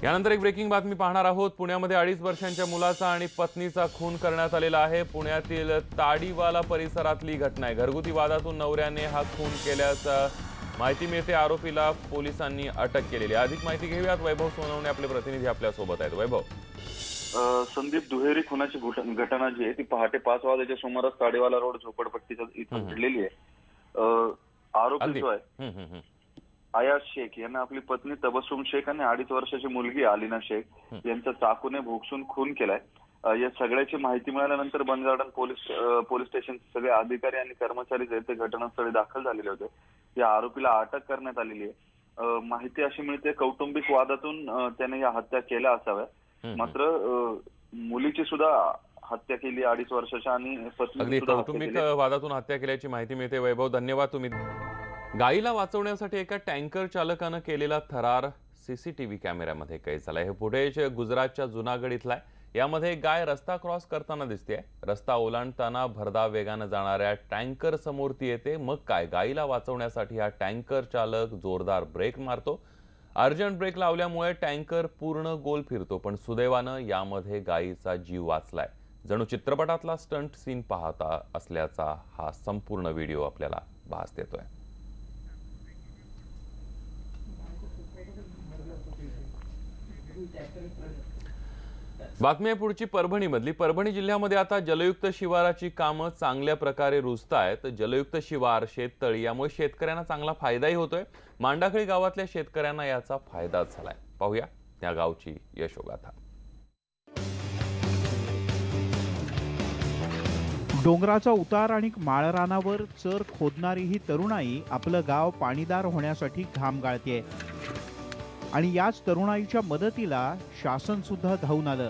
यानंतर एक ब्रेकिंग बातमी पाहणार आहोत। पुण्यामध्ये 2.5 वर्षांच्या मुलाचा आणि पत्नीचा खून करण्यात आलेला आहे। पुण्यातील ताडीवाला परिसरातली घटना आहे। घरगुती वादातून नवऱ्याने हा खून केल्याचा माहिती मिळते। आरोपीला पोलिसांनी अटक केलेली आहे। अधिक माहिती घेऊयात। वैभव सोनवणे आपले प्रतिनिधी आपल्या सोबत आहेत। वैभव, संदीप दुहेरी खुनाची घटना जी आहे ती पहाटे 5 वाजेच्या सुमारास ताडीवाला रोड झोपडपट्टीच्या इथं घडलेली आहे। आरोपी जो आहे आयाज शेख यांना आपली पत्नी तबस्सुम शेख आणि 2.5 वर्षाची मुलगी आलिना शेख यांचा चाकूने भोगसून खून केलाय। या सगळ्याची माहिती मिळाल्यानंतर बनगार्डन पोलीस स्टेशन सगळे अधिकारी आणि कर्मचारी जे ते घटनास्थळी दाखल झालेले होते। या आरोपीला अटक करण्यात आलेली आहे। माहिती अशी मिळते कौटुंबिक वादातून त्याने या हत्या केल्या असाव्या। मात्र मुलीची सुद्धा हत्या केली 2.5 वर्षाच्या आणि अगदी कौटुंबिक वादातून हत्या केल्याची माहिती मिळते। वैभव, धन्यवाद। तुम्ही गायीला वाचवण्यासाठी एका टँकर चालकाने केलेला थरार सीसीटीव्ही कॅमेऱ्यामध्ये कैद झाला। हे फुटेज गुजरातच्या जुनागड इथलं आहे। यामध्ये एक गाय रस्ता क्रॉस करताना दिसते। रस्ता ओलांडताना भरधाव वेगानं जाणाऱ्या टँकर समोर ती येते। मग काय, गायीला वाचवण्यासाठी हा टँकर चालक जोरदार ब्रेक मारतो। अर्जंट ब्रेक लावल्यामुळे टँकर पूर्ण गोल फिरतो, पण सुदैवानं यामध्ये गायीचा जीव वाचलाय। जणू चित्रपटातला स्टंट सीन पाहता असल्याचा हा संपूर्ण व्हिडिओ आपल्याला भास देतोय। बातमी पुढची परभणीमधली। परभणी जिल्ह्यामध्ये आता जलयुक्त शिवाराची कामं चांगल्या प्रकारे रुजतायत। जलयुक्त शिवार, शेततळी यामुळे शेतकऱ्यांना चांगला फायदाही होतोय। मांडाखळी गावातल्या शेतकऱ्यांना याचा फायदाच झालाय। पाहूया त्या गावची यशोगाथा। डोंगराचा उतार आणि माळरानावर चर खोदणारी ही तरुणाई आपलं गाव पाणीदार होण्यासाठी घाम गाळतेय आणि याच तरुणाईच्या मदतीला शासन सुद्धा धावून आलं।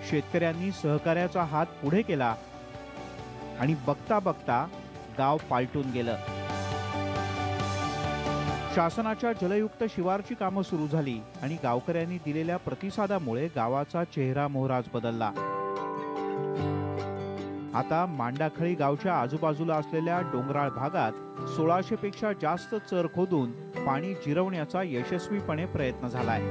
शेतकऱ्यांनी सहकार्याचा हात पुढे केला आणि बघता बघता गाव पालटून गेलं। शासनाच्या जलयुक्त शिवारची कामं सुरू झाली आणि गावकऱ्यांनी दिलेल्या प्रतिसादामुळे गावाचा चेहरा मोहराच बदलला। आता मांडाखळी गावच्या आजूबाजूला असलेल्या डोंगराळ भागात 1600 पेक्षा जास्त चर खोदून पाणी जिरवण्याचा यशस्वीपणे प्रयत्न झालाय।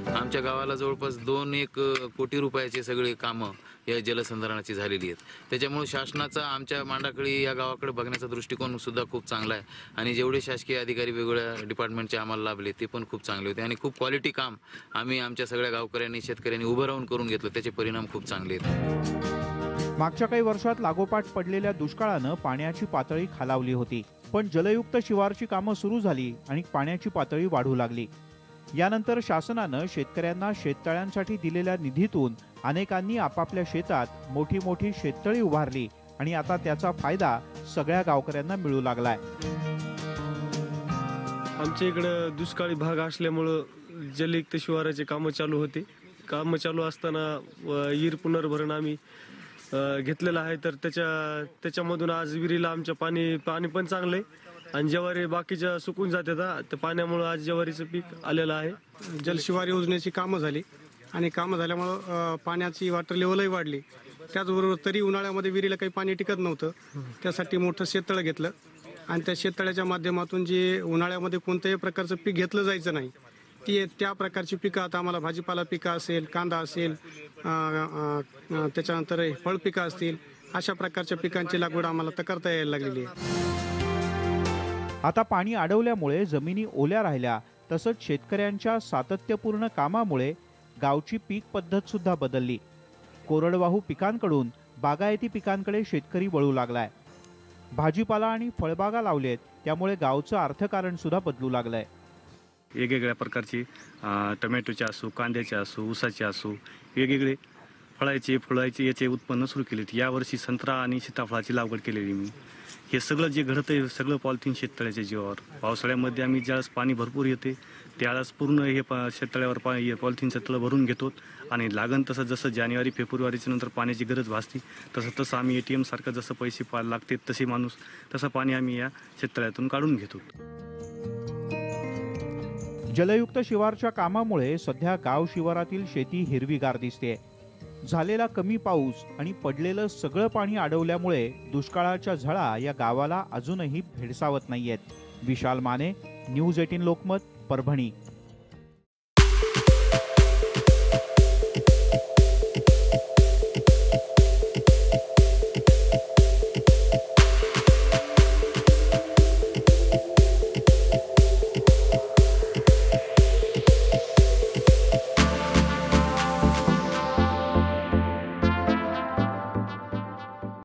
आमच्या गावाला जवळपास 2-1 कोटी रुपयाचे सगळे कामं या जलसंधारणाची झालेली आहेत। त्याच्यामुळे शासनाचा आमच्या मांडाखळी या गावाकडे बघण्याचा दृष्टिकोन सुद्धा खूप चांगला आहे आणि जेवढे शासकीय अधिकारी वेगवेगळ्या डिपार्टमेंटचे आम्हाला लाभले ते पण खूप चांगले होते आणि खूप क्वालिटी काम आम्ही आमच्या सगळ्या गावकऱ्यांनी शेतकऱ्यांनी उभं राहून करून घेतलं। त्याचे परिणाम खूप चांगले आहेत। मागच्या काही वर्षात लागोपाठ पडलेल्या दुष्काळानं पाण्याची पातळी खालावली होती, पण जलयुक्त शिवारची कामं सुरू झाली आणि पाण्याची पातळी वाढू लागली। यानंतर शासनानं शेतकऱ्यांना शेततळ्यांसाठी दिलेल्या निधीतून अनेकांनी आपापल्या शेतात मोठी मोठी शेततळी उभारली आणि आता त्याचा फायदा सगळ्या गावकऱ्यांना मिळू लागलाय। आमच्या इकडे दुष्काळी भाग असल्यामुळे जलयुक्त शिवाराचे कामं चालू होते। कामं चालू असताना विहीर पुनर्भरण आम्ही घेतलेलं आहे, तर त्याच्यामधून आज विहिरीला आमच्या पाणी पण चांगलंय आणि ज्वारी बाकीच्या सुकून जातात। त्या पाण्यामुळे आज ज्वारीचं पीक आलेलं आहे। जलशिवार योजनेची कामं झाली आणि कामं झाल्यामुळं पाण्याची वॉटर लेवलही वाढली। त्याचबरोबर तरी उन्हाळ्यामध्ये विहिरीला काही पाणी टिकत नव्हतं, त्यासाठी मोठं शेततळं घेतलं आणि त्या शेततळ्याच्या माध्यमातून जे उन्हाळ्यामध्ये कोणत्याही प्रकारचं पीक घेतलं जायचं नाही त्या प्रकारची पिकं आता आम्हाला भाजीपाला पिकं असेल, कांदा असेल, त्याच्यानंतर फळ पिकं असतील, अशा प्रकारच्या पिकांची लागवड आम्हाला तर करता यायला लागलेली आहे। आता पाणी अडवल्यामुळे जमिनी ओल्या राहिल्या, तसंच शेतकऱ्यांच्या सातत्यपूर्ण कामामुळे गावची पीक पद्धत सुद्धा बदलली। कोरडवाहू पिकांकडून बागायती पिकांकडे शेतकरी वळू लागलाय। भाजीपाला आणि फळबागा लावलेत, त्यामुळे गावचं अर्थकारण सुद्धा बदलू लागलंय। वेगवेगळ्या प्रकारची टोमॅटोचे असो, कांद्याचे असो, ऊसाचे असो, वेगवेगळे फळाचे याचे उत्पन्न सुरू केलेत। यावर्षी संत्रा आणि सीताफळाची लागवड केलेली मी। हे सगळं जे घडतंय सगळं पॉलिथिन शेततळ्याच्या जीवावर। पावसाळ्यामध्ये आम्ही ज्यावेळेस पाणी भरपूर येते त्यावेळेस पूर्ण हे शेततळ्यावर पॉलिथिनचं तळं भरून घेतो आणि लागण तसं जसं जानेवारी फेब्रुवारीच्या नंतर पाण्याची गरज भासते तसं आम्ही ATM सारखं जसं पैसे लागते तसे माणूस तसं पाणी आम्ही या शेततळ्यातून काढून घेतो। जलयुक्त शिवारच्या कामामुळे सध्या गाव शिवारातील शेती हिरवीगार दिसते। झालेला कमी पाऊस आणि पडलेलं सगळं पाणी अडवल्यामुळे दुष्काळाच्या झळा या गावाला अजूनही भेडसावत नाहीयेत। विशाल माने, न्यूज 18 लोकमत, परभणी।